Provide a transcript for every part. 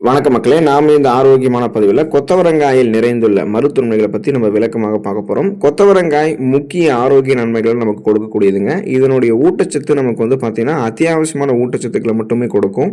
வணக்க மக்களே, நாம இந்த ஆரோக்கியமான பதிவில் கொத்தவரங்காயில் நிறைந்துள்ள மருத்துவமைகளை பற்றி நம்ம விளக்கமாக பார்க்க போகிறோம். கொத்தவரங்காய் முக்கிய ஆரோக்கிய நன்மைகளை நமக்கு கொடுக்கக்கூடியதுங்க. இதனுடைய ஊட்டச்சத்து நமக்கு பார்த்தீங்கன்னா அத்தியாவசியமான ஊட்டச்சத்துக்களை மட்டுமே கொடுக்கும்.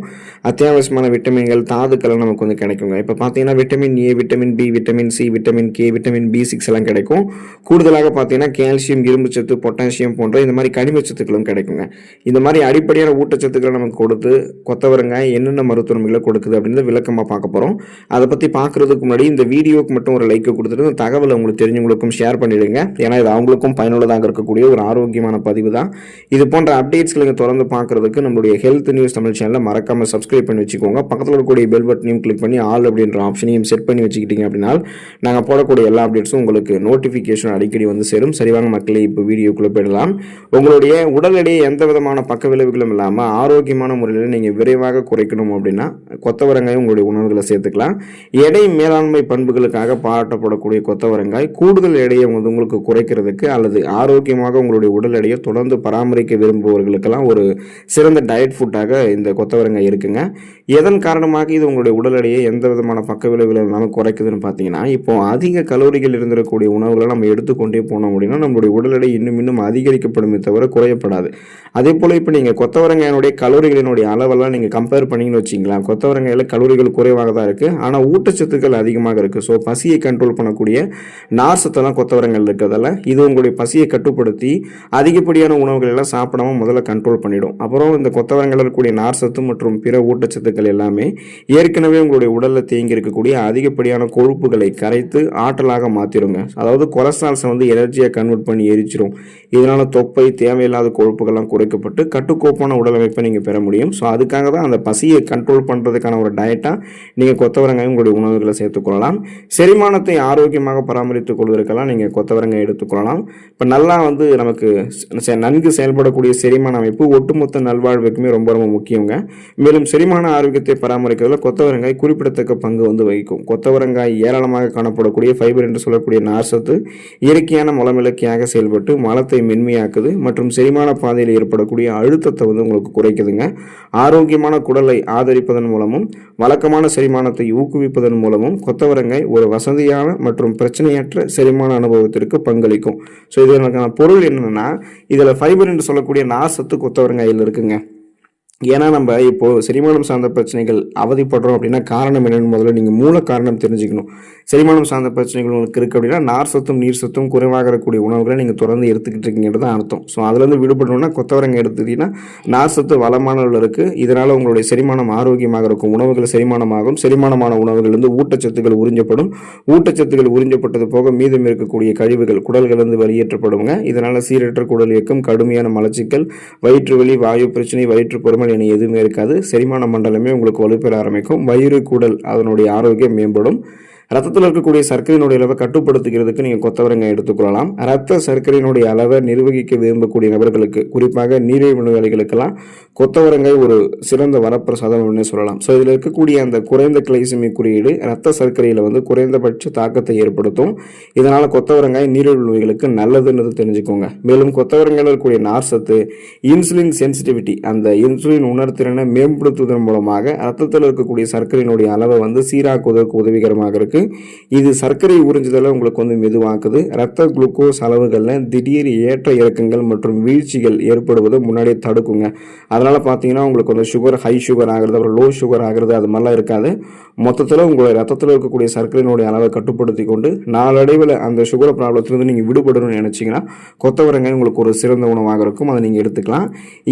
அத்தியாவசியமான விட்டமின்கள், தாதுக்கள் நமக்கு கிடைக்குங்க. இப்போ பார்த்தீங்கன்னா vitamin A, vitamin B, vitamin C, vitamin K, vitamin B6 எல்லாம் கிடைக்கும். கூடுதலாக பார்த்தீங்கன்னா கால்சியம், இரும்பு சத்து, பொட்டாசியம் போன்ற இந்த மாதிரி கனிமச்சத்துக்களும் கிடைக்குங்க. இந்த மாதிரி அடிப்படையான ஊட்டச்சத்துக்களை நமக்கு கொடுத்து கொத்தவரங்காய் என்னென்ன மருத்துவமைகளை கொடுக்குது அப்படின்னு விளக்கமாக பார்க்க போகிறோம். அதை பற்றி பார்க்குறதுக்கு முன்னாடி இந்த வீடியோக்கு மட்டும் ஒரு லைக் கொடுத்துட்டு இந்த தகவலை உங்களுக்கு தெரிஞ்சவங்களுக்கும் ஷேர் பண்ணிடுங்க. ஏன்னா இது அவங்களுக்கும் பயனுள்ளதாக இருக்கக்கூடிய ஒரு ஆரோக்கியமான பதிவு தான். இது போன்ற அப்டேட்ஸ்களை நீங்கள் தொடர்ந்து பார்க்குறதுக்கு நம்மளுடைய ஹெல்த் நியூஸ் தமிழ் சேனலை மறக்காமல் சப்ஸ்கிரைப் பண்ணி வச்சுக்கோங்க. பக்கத்தில் இருக்கக்கூடிய பெல் பட்டனையும் கிளிக் பண்ணி ஆல் அப்படின்ற ஆப்ஷனையும் செட் பண்ணி வச்சுக்கிட்டீங்க அப்படின்னா நாங்கள் போடக்கூடிய எல்லா அப்டேட்ஸும் உங்களுக்கு நோட்டிஃபிகேஷன் அடிக்கடி சேரும். சரிவாங்க மக்களே, இப்போ வீடியோக்குள்ளே போயிடலாம். உங்களுடைய உடல் எடையை எந்த விதமான பக்க விளைவுகளும் இல்லாமல் ஆரோக்கியமான முறையில் நீங்கள் விரைவாக குறைக்கணும் அப்படின்னா கொத்தவரங்காய் உங்களுடைய உணவுகளை சேர்த்துக்கலாம். எடை மேலாண்மை பண்புகளுக்காக பாராட்டப்படக்கூடிய கொத்தவரங்காய் கூடுதல் எடையை உங்களுக்கு குறைக்கிறதுக்கு அல்லது ஆரோக்கியமாக உங்களுடைய உடல் எடையை தொடர்ந்து பராமரிக்க விரும்புபவர்களுக்கெல்லாம் ஒரு சிறந்த டயட் ஃபுட்டாக இந்த கொத்தவரங்காய் இருக்குங்க. எதன் காரணமாக இது உங்களுடைய உடல் எடையை எந்த விதமான பக்க விளைவுகள் இல்லாமல் குறைக்குதுன்னு பார்த்தீங்கன்னா, இப்போ அதிக கலோரிகள் இருந்திருக்கக்கூடிய உணவுகளை நம்ம எடுத்துக்கொண்டே போனோம் அப்படின்னா நம்மளுடைய உடல் எடை இன்னும் அதிகரிக்கப்படுமே தவிர குறையப்படாது. அதே போல் இப்போ நீங்கள் கொத்தவரங்காயினுடைய கலோரிகளினுடைய அளவெல்லாம் நீங்கள் கம்பேர் பண்ணிங்கன்னு வச்சிங்களேன், கொத்தவரங்காயில் கலோரிகள் குறைவாக தான் இருக்குது, ஆனால் ஊட்டச்சத்துக்கள் அதிகமாக இருக்குது. ஸோ பசியை கண்ட்ரோல் பண்ணக்கூடிய நார் சத்தெல்லாம் கொத்தவரங்காயில் இருக்கிறதால இது உங்களுடைய பசியை கட்டுப்படுத்தி அதிகப்படியான உணவுகள் எல்லாம் சாப்பிடாம முதல்ல கண்ட்ரோல் பண்ணிடும். அப்புறம் இந்த கொத்தவரங்காயில் இருக்கக்கூடிய நார் சத்து மற்றும் பிற ஊட்டச்சத்துக்கள் எல்லாமே ஏற்கனவே உங்களுடைய உடலில் தேங்கி இருக்கக்கூடிய அதிகப்படியான கொழுப்புகளை கரைத்து ஆற்றலாக மாற்றிடுங்க. அதாவது கொலஸ்ட்ரால்ஸை எனர்ஜியாக கன்வெர்ட் பண்ணி எரிச்சிடும். இதனால தொப்பை, தேவையில்லாத கொழுப்புகள்லாம் குறைக்கப்பட்டு கட்டுக்கோப்பான உடல் அமைப்பை நீங்கள் பெற முடியும். ஸோ அதுக்காக தான் அந்த பசியை கண்ட்ரோல் பண்ணுறதுக்கான ஒரு டயட்டாக நீங்கள் கொத்தவரங்காயும் உங்களுடைய உணவுகளை சேர்த்துக்கொள்ளலாம். செரிமானத்தை ஆரோக்கியமாக பராமரித்துக் கொள்வதற்கெல்லாம் நீங்கள் கொத்தவரங்காய் எடுத்துக்கொள்ளலாம். இப்போ நல்லா நமக்கு நன்கு செயல்படக்கூடிய செரிமான அமைப்பு ஒட்டுமொத்த நல்வாழ்வுக்குமே ரொம்ப ரொம்ப முக்கியங்க. மேலும் செரிமான ஆரோக்கியத்தை பராமரிக்கிறதுல கொத்தவரங்காய் குறிப்பிடத்தக்க பங்கு வகிக்கும். கொத்தவரங்காய் ஏராளமாக காணப்படக்கூடிய ஃபைபர் என்று சொல்லக்கூடிய நார்சத்து இயற்கையான மலமிளக்கியாக செயல்பட்டு மலத்தை மென்மையாக்குது மற்றும் செரிமான பாதையில் ஏற்படக்கூடிய அழுத்தத்தை உங்களுக்கு குறைக்குதுங்க. ஆரோக்கியமான குடலை ஆதரிப்பதன் மூலமும் வழக்கமான செரிமானத்தை ஊக்குவிப்பதன் மூலமும் கொத்தவரங்காய் ஒரு வசதியான மற்றும் பிரச்சனையற்ற செரிமான அனுபவத்திற்கு பங்களிக்கும். ஸோ இதற்கான பொருள் என்னன்னா, இதில் ஃபைபர் என்று சொல்லக்கூடிய நார் சத்து கொத்தவரங்காயில் இருக்குங்க. ஏன்னா நம்ம இப்போது செரிமானம் சார்ந்த பிரச்சனைகள் அவதிப்படுறோம் அப்படின்னா காரணம் என்னென்னு முதல்ல நீங்கள் மூல காரணம் தெரிஞ்சுக்கணும். செரிமானம் சார்ந்த பிரச்சனைகள் உங்களுக்கு இருக்குது அப்படின்னா நார் சத்தும் நீர் சத்தும் குறைவாக இருக்கக்கூடிய உணவுகளை நீங்கள் தொடர்ந்து எடுத்துக்கிட்டு இருக்கீங்கிறது தான் அர்த்தம். ஸோ அதுலேருந்து விடுபடணும்னா கொத்தவரங்காய் எடுத்துக்கிட்டிங்கன்னா நார் சத்து வளமான இருக்குது. இதனால் உங்களுடைய செரிமானம் ஆரோக்கியமாக இருக்கும். உணவுகள் செரிமானமாகும். செரிமானமான உணவுகளிலிருந்து ஊட்டச்சத்துக்கள் உறிஞ்சப்படும். ஊட்டச்சத்துக்கள் உறிஞ்சப்பட்டது போக மீதம் இருக்கக்கூடிய கழிவுகள் குடல்களிலிருந்து வெளியேற்றப்படுங்க. இதனால் சீரற்ற குடல் இயக்கம், கடுமையான மலச்சிக்கல், வயிற்று வலி, வாயு பிரச்சனை, வயிற்று பொறுமை எதுவுமே இருக்காது. செரிமான மண்டலமே உங்களுக்கு வலுப்பெற ஆரம்பிக்கும். வயிறு, குடல் அதனுடைய ஆரோக்கியம் மேம்படும். ரத்தத்தில் இருக்கக்கூடிய சர்க்கரையினுடைய அளவை கட்டுப்படுத்துகிறதுக்கு நீங்கள் கொத்தவரங்காய் எடுத்துக்கொள்ளலாம். ரத்த சர்க்கரையினுடைய அளவை நிர்வகிக்க விரும்பக்கூடிய நபர்களுக்கு, குறிப்பாக நீரிழிவு நோயாளிகளுக்கெல்லாம் கொத்தவரங்காய் ஒரு சிறந்த வரப்பிரசாதம் அப்படின்னு சொல்லலாம். ஸோ இதில் இருக்கக்கூடிய அந்த குறைந்த கிளைசமிக் குறியீடு ரத்த சர்க்கரையில் குறைந்தபட்ச தாக்கத்தை ஏற்படுத்தும். இதனால் கொத்தவரங்காய் நீரிழிவு நோய்களுக்கு நல்லதுன்றது தெரிஞ்சுக்கோங்க. மேலும் கொத்தவரங்காயில் இருக்கக்கூடிய நார் சத்து இன்சுலின் சென்சிட்டிவிட்டி, அந்த இன்சுலின் உணர்திறனை மேம்படுத்துவதன் மூலமாக ரத்தத்தில் இருக்கக்கூடிய சர்க்கரையினுடைய அளவை சீராக்குவதற்கு உதவிகரமாக இருக்கு. இது சர்க்கரை உறிஞ்சுதலை உங்களுக்கு மெதுவாக்குது. ரத்த குளுக்கோஸ் அளவுகளில் திடீர் ஏற்ற இறக்கங்கள் மற்றும் வீழ்ச்சிகள் ஏற்படுவதை முன்னாடியே தடுக்குங்க. அதனால பார்த்தீங்கன்னா உங்களுக்கு சுகர், ஹை சுகர் ஆகிறது, அப்புறம் லோ சுகர் ஆகிறது, அது மாதிரிலாம் இருக்காது. மொத்தத்தில் உங்களுடைய ரத்தத்தில் இருக்கக்கூடிய சர்க்கரையினுடைய அளவை கட்டுப்படுத்தி கொண்டு நாளடைவில் அந்த சுகர் ப்ராப்ளத்திலிருந்து நீங்கள் விடுபடணும்னு நினைச்சீங்கன்னா கொத்தவரங்காய் உங்களுக்கு ஒரு சிறந்த உணவாக இருக்கும். அதை நீங்கள் எடுத்துக்கலாம்.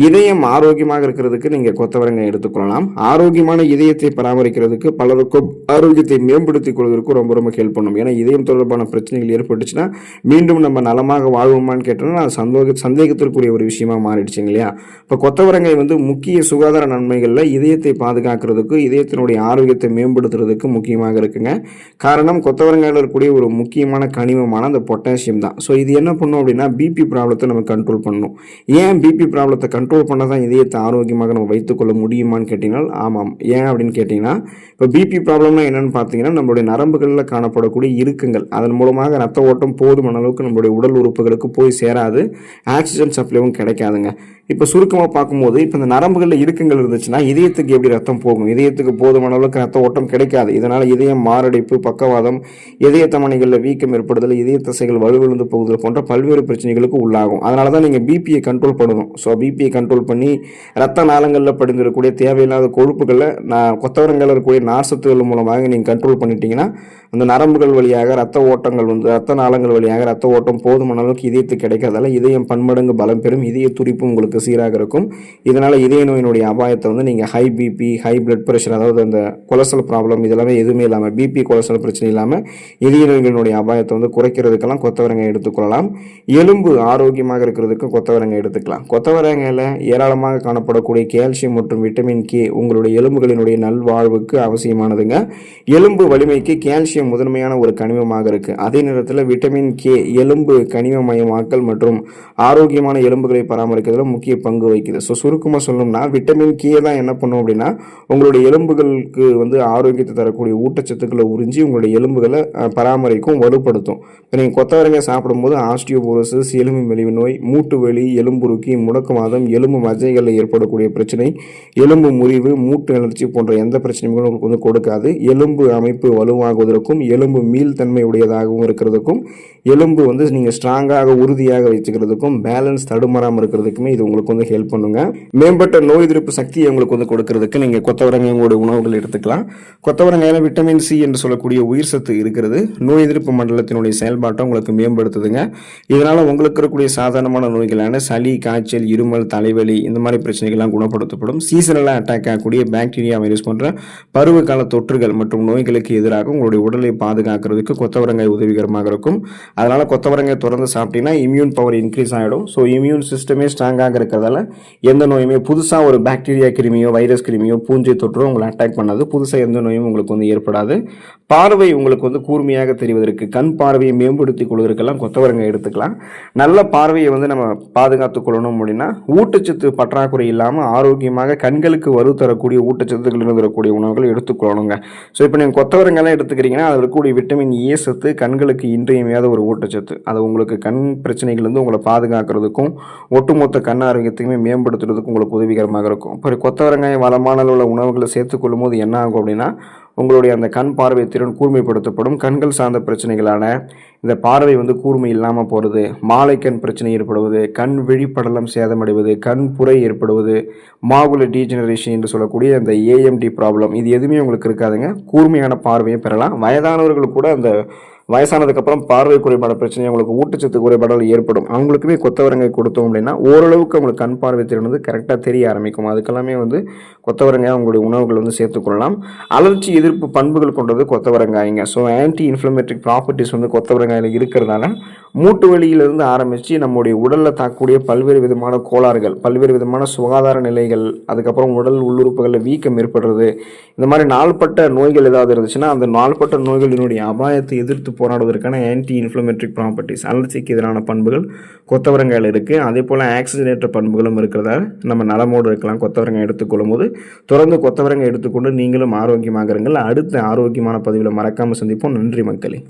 இதயம் ஆரோக்கியமாக இருக்கிறதுக்கு நீங்கள் கொத்தவரங்காய் எடுத்துக்கொள்ளலாம். ஆரோக்கியமான இதயத்தை பராமரிக்கிறதுக்கு பலருக்கும் ஆரோக்கியத்தை மேம்படுத்திக் கொள்வதற்கு ரொம்ப ரொம்ப ஹெல்ப் பண்ணும். ஏன்னா இதயம் தொடர்பான பிரச்சனைகள் ஏற்பட்டுச்சுன்னா மீண்டும் நம்ம நலமாக வாழ்வோமான்னு கேட்டோம்னா சந்தேகத்திற்குரிய ஒரு விஷயமா மாறிடுச்சுங்க இல்லையா. இப்போ கொத்தவரங்காய் முக்கிய சுகாதார நன்மைகளில் இதயத்தை பாதுகாக்கிறதுக்கு, இதயத்தினுடைய ஆரோக்கியத்தை மேம்படுத்துறதுக்கு முக்கியமாக இருக்குங்க. காரணம் கொத்தவரங்காயில் இருக்கக்கூடிய ஒரு முக்கியமான கனிமமான அந்த பொட்டாசியம் தான். ஸோ இது என்ன பண்ணும் அப்படின்னா பிபி ப்ராப்ளத்தை நம்ம கண்ட்ரோல் பண்ணணும். ஏன் பிபி ப்ராப்ளத்தை கண்ட்ரோல் பண்ண தான் இதயத்தை ஆரோக்கியமாக நம்ம வைத்துக்கொள்ள முடியுமான்னு கேட்டிங்கன்னா ஆமாம். ஏன் அப்படின்னு கேட்டிங்கன்னா, இப்போ பிபி ப்ராப்ளம்னா என்னென்னு பார்த்தீங்கன்னா நம்மளுடைய நரம்புகளில் காணப்படக்கூடிய இறுக்கங்கள், அதன் மூலமாக ரத்த ஓட்டம் போதுமான அளவுக்கு நம்மளுடைய உடல் உறுப்புகளுக்கு போய் சேராது. ஆக்சிஜன் சப்ளைவும் கிடைக்காதுங்க. இப்போ சுருக்கமாக பார்க்கும்போது இப்போ இந்த நரம்புகளில் இறுக்கங்கள் இருந்துச்சுன்னா இதயத்துக்கு எப்படி ரத்தம் போகும்? இதயத்துக்கு போதுமான அளவுக்கு ரத்த ஓட்டம் கிடைக்காது. இதனால் இதயம் மாரடைப்பு, பக்கவாதம், இதய தமனிகளில் வீக்கம் ஏற்படுதல், இதய தசைகள் வலுவிழந்து போகுதல் போன்ற பல்வேறு பிரச்சனைகளுக்கு உள்ளாகும். அதனால தான் நீங்கள் பிபியை கண்ட்ரோல் பண்ணணும். ஸோ பிபியை கண்ட்ரோல் பண்ணி ரத்த நாளங்களில் படிந்திருக்கக்கூடிய தேவையில்லாத கொழுப்புகளை கொத்தவரங்காயில் இருக்கக்கூடிய நார்சத்துகள் மூலமாக நீங்கள் கண்ட்ரோல் பண்ணிட்டீங்கன்னா அந்த நரம்புகள் வழியாக ரத்த ஓட்டங்கள் ரத்த நாளங்கள் வழியாக ரத்த ஓட்டம் போதுமான அளவுக்கு இதயத்துக்கு கிடைக்கிறதால இதயம் பன்மடங்கு பலம் பெறும். இதய துடிப்பு உங்களுக்கு சீராக இருக்கும். இதனால் இதய நோயினுடைய அபாயத்தை நீங்கள் high BP, high blood pressure, அதாவது அந்த கொலஸ்ட்ரால் ப்ராப்ளம் இதெல்லாமே எதுவுமே இல்லாமல் பிபி கொலஸ்ட்ரால் பிரச்சனை இல்லாமல் இதய நோய்களினுடைய அபாயத்தை குறைக்கிறதுக்கெல்லாம் கொத்தவரங்காய் எடுத்துக்கொள்ளலாம். எலும்பு ஆரோக்கியமாக இருக்கிறதுக்கு கொத்தவரங்காய் எடுத்துக்கலாம். கொத்தவரங்காயில் ஏராளமாக காணப்படக்கூடிய கால்சியம் மற்றும் விட்டமின் கே உங்களுடைய எலும்புகளினுடைய நல்வாழ்வுக்கு அவசியமானதுங்க. எலும்பு வலிமைக்கு கால்சியம் முதன்மையான ஒரு கனிமமாக இருக்கு. அதே நேரத்தில் விட்டமின் கே எலும்பு கனிமமயமாக்கல் மற்றும் ஆரோக்கியமான எலும்புகளை பராமரிக்கிறதுல முக்கிய பங்கு வகிக்குது. ஸோ சுருக்கமாக சொல்லணும்னா விட்டமின் கே தான் என்ன பண்ணும் அப்படின்னா உங்களுடைய எலும்புகளுக்கு ஆரோக்கியத்தை தரக்கூடிய ஊட்டச்சத்துக்களை உறிஞ்சி உங்களுடைய எலும்புகளை பராமரிக்கும், வலுப்படுத்தும். இப்போ நீங்கள் கொத்தவரங்காய் சாப்பிடும்போது ஆஸ்டியோபோரோசிஸ், எலும்பு மெலிவு நோய், மூட்டு வலி, எலும்புருக்கி, முடக்குவாதம், எலும்பு மஜ்ஜைகளில் ஏற்படக்கூடிய பிரச்சனை, எலும்பு முறிவு, மூட்டு அழற்சி போன்ற எந்த பிரச்சனையும் உங்களுக்கு கொடுக்காது. எலும்பு அமைப்பு வலுவாகுவதற்கும் எலும்பு மீள்தன்மை உடையதாகவும் இருக்கிறதுக்கும் எலும்பு நீங்கள் ஸ்ட்ராங்காக உறுதியாக வச்சுக்கிறதுக்கும் பேலன்ஸ் தடுமாறாமல் இருக்கிறதுக்குமே இது உங்களுக்கு ஹெல்ப் பண்ணுங்க. மேம்பட்ட நோய் எதிர்ப்பு சக்தியை உங்களுக்கு கொடுக்கறதுக்கு நீங்கள் கொத்தவரங்காயோட உணவுகள் எடுத்துக்கலாம். கொத்தவரங்காயில விட்டமின் சி என்று சொல்லக்கூடிய உயிர் சத்து இருக்கிறது. நோய் எதிர்ப்பு மண்டலத்தினுடைய செயல்பாட்டை உங்களுக்கு மேம்படுத்துதுங்க. இதனால உங்களுக்கு இருக்கக்கூடிய சாதாரணமான நோய்களான சளி, காய்ச்சல், இருமல், தலைவலி இந்த மாதிரி பிரச்சனைகள்லாம் குணப்படுத்தப்படும். சீசனலாக அட்டாக் ஆகக்கூடிய பாக்டீரியா, வைரஸ் போன்ற பருவகால தொற்றுகள் மற்றும் நோய்களுக்கு எதிராக உங்களுடைய உடலை பாதுகாக்கிறதுக்கு கொத்தவரங்காய் உதவிகரமாக இருக்கும். அதனால கொத்தவரங்காய் தொடர்ந்து சாப்பிட்டீங்கன்னா இம்யூன் பவர் இன்க்ரீஸ் ஆகிடும். ஸோ இம்யூன் சிஸ்டமே ஸ்ட்ராங்காக இருக்கிறதால எந்த நோயுமே புதுசாக ஒரு பாக்டீரியா கிருமியோ, வைரஸ் கிருமியோ, பூஞ்சை தொற்றோ உங்களை அட்டாக் பண்ணாது. புதுசாக எந்த நோயும் உங்களுக்கு ஏற்படாது. பார்வை உங்களுக்கு கூர்மையாக தெரிவதற்கு, கண் பார்வையை மேம்படுத்திக் கொள்வதற்கெல்லாம் கொத்தவரங்காய் எடுத்துக்கலாம். நல்ல பார்வையை நம்ம பாதுகாத்துக் கொள்ளணும் அப்படின்னா ஊட்டச்சத்து பற்றாக்குறை இல்லாமல் ஆரோக்கியமாக கண்களுக்கு வலு தரக்கூடிய ஊட்டச்சத்துக்கள் இருக்கக்கூடிய உணவுகள் எடுத்துக்கொள்ளணுங்க. ஸோ இப்போ நீங்கள் கொத்தவரங்காய் எடுத்துக்கிறீங்கன்னா அதில் இருக்கக்கூடிய விட்டமின் ஏ சத்து கண்களுக்கு இன்றியமையாத ஒரு ஊட்டச்சத்து. அது உங்களுக்கு கண் பிரச்சனைகள் உங்களை பாதுகாக்கிறதுக்கும் ஒட்டுமொத்த கண் ஆரோக்கியத்தையுமே மேம்படுத்துறதுக்கும் உங்களுக்கு உதவிகரமாக இருக்கும். இப்போ கொத்தவரங்காய் வளமான உள்ள உணவுகளை சேர்த்துக்கொள்ளும் போது என்ன ஆகும் அப்படின்னா உங்களுடைய அந்த கண் பார்வை திறன் கூர்மைப்படுத்தப்படும். கண்கள் சார்ந்த பிரச்சனைகளான இந்த பார்வை கூர்மை இல்லாமல் போகிறது, மாலை கண் பிரச்சனை ஏற்படுவது, கண் விழிப்படலம் சேதமடைவது, கண் புரை ஏற்படுவது, மாகுலர் டீஜெனரேஷன் என்று சொல்லக்கூடிய அந்த ஏஎம்டி ப்ராப்ளம், இது எதுவுமே உங்களுக்கு இருக்காதுங்க. கூர்மையான பார்வையை பெறலாம். வயதானவர்கள் கூட அந்த வயசானதுக்கப்புறம் பார்வை குறைபாடு பிரச்சனை, அவங்களுக்கு ஊட்டச்சத்து குறைபாடுகள் ஏற்படும். அவங்களுக்குமே கொத்தவரங்காய் கொடுத்தோம் அப்படின்னா ஓரளவுக்கு அவங்களுக்கு கண் பார்வை திறன் கரெக்டாக தெரிய ஆரம்பிக்கும். அதுக்கெல்லாமே கொத்தவரங்காய் அவங்களுடைய உணவுகள் சேர்த்துக்கொள்ளலாம். அலர்ச்சி எதிர்ப்பு பண்புகள் கொண்டது கொத்தவரங்காய்ங்க. ஸோ ஆன்டி இன்ஃப்ளமேட்டரி ப்ராப்பர்ட்டிஸ் கொத்தவரங்காயில் இருக்கிறதால மூட்டு வலியிலிருந்து ஆரம்பித்து நம்முடைய உடலில் தாக்கக்கூடிய பல்வேறு விதமான கோளாறுகள், பல்வேறு விதமான சுகாதார நிலைகள், அதுக்கப்புறம் உடல் உள்ளுறுப்புகளில் வீக்கம் ஏற்படுறது, இந்த மாதிரி நாள்பட்ட நோய்கள் ஏதாவது இருந்துச்சுன்னா அந்த நாள்பட்ட நோய்களினுடைய அபாயத்தை எதிர்த்து போராடுவதற்கான ஆன்டி இன்ஃப்ளமேட்டரி ப்ராப்பர்ட்டிஸ், அலர்ச்சிக்கு எதிரான பண்புகள் கொத்தவரங்காயில் இருக்குது. அதே போல் ஆக்சிஜனேற்ற பண்புகளும் இருக்கிறதால நம்ம நலமோடு இருக்கலாம். கொத்தவரங்காய் எடுத்துக்கொள்ளும் போது தொடர்ந்து கொத்தவரங்காய் எடுத்துக்கொண்டு நீங்களும் ஆரோக்கியமாக இருங்கள். அடுத்த ஆரோக்கியமான பதிவில் மறக்காமல் சந்திப்போம். நன்றி மக்களே.